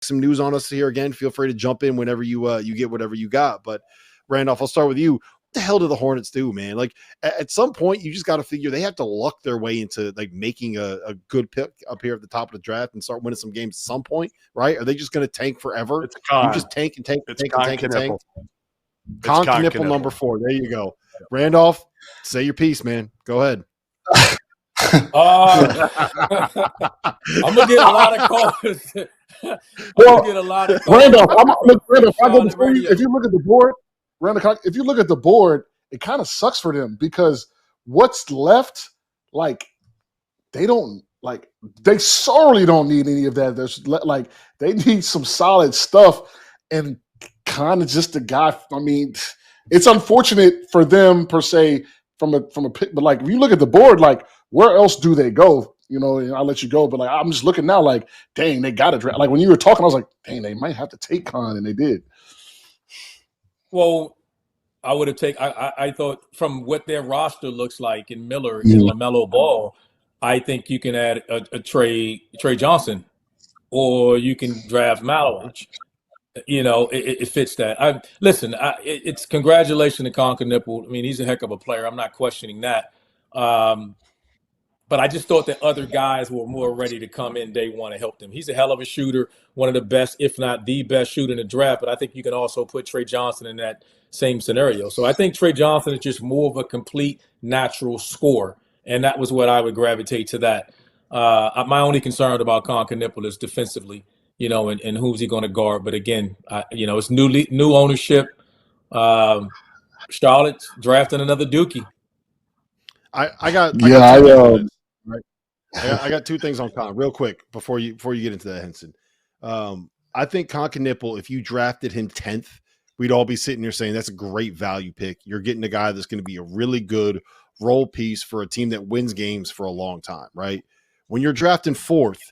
some news on us here again, feel free to jump in whenever you get whatever you got. But Randolph, I'll start with you. What the hell do the Hornets do, man? Like at some point, you just got to figure they have to luck their way into like making a good pick up here at the top of the draft and start winning some games at some point, right? Are they just going to tank forever? It's Kon. You just tank and tank and tank and tank and tank. Kon Knueppel number 4. There you go. Randolph, say your piece, man. Go ahead. I'm gonna get a lot of calls. Randolph, if you look at the board, if you look at the board, it kind of sucks for them because what's left, like they sorely don't need any of that. There's like they need some solid stuff, and kind of just the guy. I mean, it's unfortunate for them per se from a pick, but like if you look at the board, like where else do they go? You know, and I'll let you go, but like I'm just looking now, like dang, they got to draft. Like when you were talking, I was like, dang, they might have to take Kon, and they did. Well, I would have taken. I thought from what their roster looks like in Miller and LaMelo Ball, I think you can add a Trey Johnson, or you can draft Malowich. You know, it fits that. It's congratulations to Kon Knueppel. I mean, he's a heck of a player. I'm not questioning that. But I just thought that other guys were more ready to come in day one and help them. He's a hell of a shooter, one of the best, if not the best shooter in the draft. But I think you can also put Trey Johnson in that same scenario. So I think Trey Johnson is just more of a complete natural scorer. And that was what I would gravitate to that. My only concern about Kon Knueppel is defensively, you know, and who's he going to guard. But again, it's new ownership. Charlotte's drafting another Dookie. I got two things on Kon real quick before you get into that, Henson. I think Kon Knueppel, if you drafted him 10th, we'd all be sitting here saying that's a great value pick. You're getting a guy that's going to be a really good role piece for a team that wins games for a long time, right? When you're drafting 4th,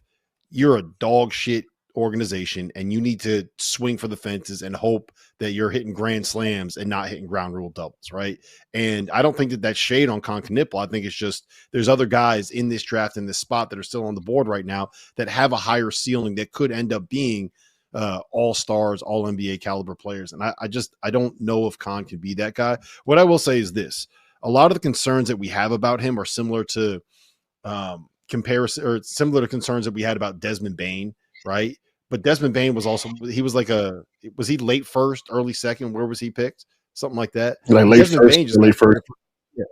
you're a dog shit organization and you need to swing for the fences and hope that you're hitting grand slams and not hitting ground rule doubles, right? And I don't think that that's shade on Kon Knueppel. I think it's just there's other guys in this draft in this spot that are still on the board right now that have a higher ceiling that could end up being all-stars, all-NBA caliber players. And I don't know if Kon can be that guy. What I will say is this. A lot of the concerns that we have about him are similar to similar to concerns that we had about Desmond Bane, right? But Desmond Bane was he late first, early second? Where was he picked? Something like that. Like late first. Yeah.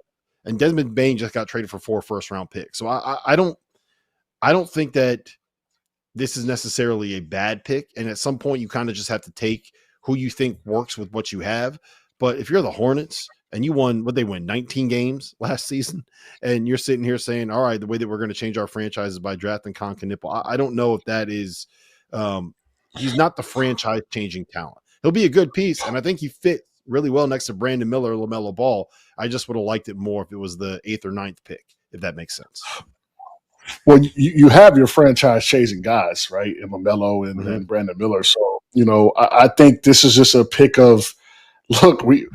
And Desmond Bane just got traded for 4 first-round picks. So I don't think that this is necessarily a bad pick. And at some point, you kind of just have to take who you think works with what you have. But if you're the Hornets and you won, what they win, 19 games last season, and you're sitting here saying, all right, the way that we're going to change our franchise is by drafting Kon Knueppel, I don't know if that is he's not the franchise-changing talent. He'll be a good piece, and I think he fits really well next to Brandon Miller or LaMelo Ball. I just would have liked it more if it was the 8th or 9th pick, if that makes sense. Well, you have your franchise-chasing guys, right, in LaMelo and Brandon Miller. So, you know, I think this is just a pick of, look, we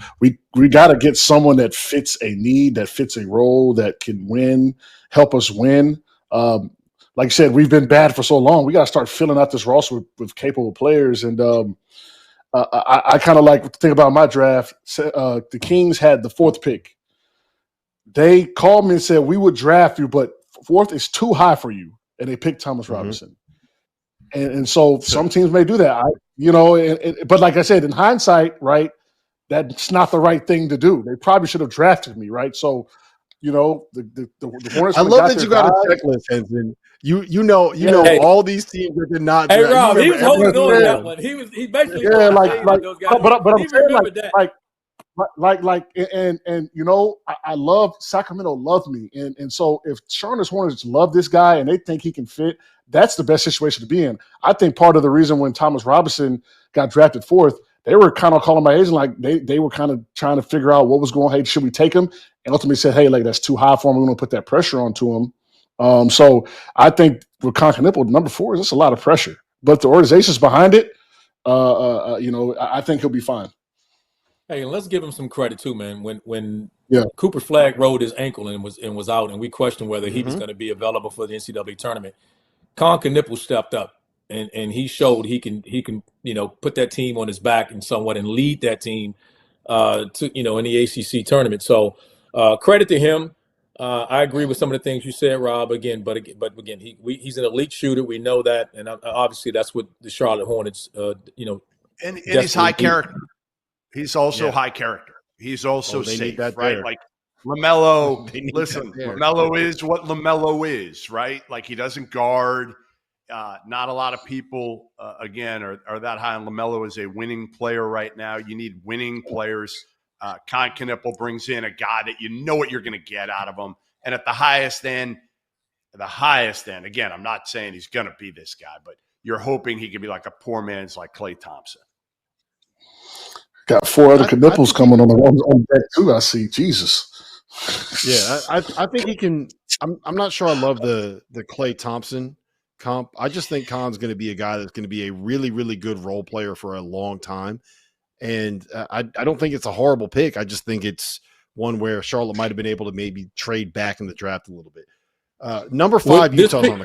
got to get someone that fits a need, that fits a role, that can win, help us win. Like I said, we've been bad for so long. We got to start filling out this roster with capable players. And I kind of like to think about my draft. The Kings had the 4th pick. They called me and said, we would draft you, but 4th is too high for you. And they picked Thomas Robinson. And so some teams may do that. But like I said, in hindsight, right, that's not the right thing to do. They probably should have drafted me, right? So, you know, the Hornets. I love that you got a checklist, Henson. You know all these teams that did not. Hey, Rob, he was holding on to that one. He basically those guys. But I'm saying and you know, I love Sacramento loved me, and so if Charlotte Hornets love this guy and they think he can fit, that's the best situation to be in. I think part of the reason when Thomas Robinson got drafted 4th, they were kind of calling my agent like they were kind of trying to figure out what was going on. Hey, should we take him? And ultimately said, hey, like that's too high for him. We're going to put that pressure onto him. So I think with Kon Knueppel, number 4 is just a lot of pressure. But the organization's behind it. I think he'll be fine. Hey, and let's give him some credit too, man. When Cooper Flagg rolled his ankle and was out, and we questioned whether he was going to be available for the NCAA tournament, Kon Knueppel stepped up and he showed he can put that team on his back and somewhat and lead that team to in the ACC tournament. So credit to him. I agree with some of the things you said, Rob. But again, he's an elite shooter. We know that, and obviously that's what the Charlotte Hornets, and he's high character. He's also Yeah. high character. He's also they need safe, that right? there. Like LaMelo. They need Listen, that there. LaMelo is what LaMelo is, right? Like he doesn't guard. Not a lot of people, again, are that high on LaMelo as a winning player right now. You need winning players. Kon Knueppel brings in a guy that you know what you're going to get out of him. And at the highest end, again, I'm not saying he's going to be this guy, but you're hoping he could be like a poor man's like Klay Thompson. Got 4 other Knueppels coming on deck too. I see. Jesus. Yeah, I think he can. I'm not sure I love the Klay Thompson comp. I just think Kon's going to be a guy that's going to be a really, really good role player for a long time. And I don't think it's a horrible pick. I just think it's one where Charlotte might have been able to maybe trade back in the draft a little bit. Number 5, Utah's on the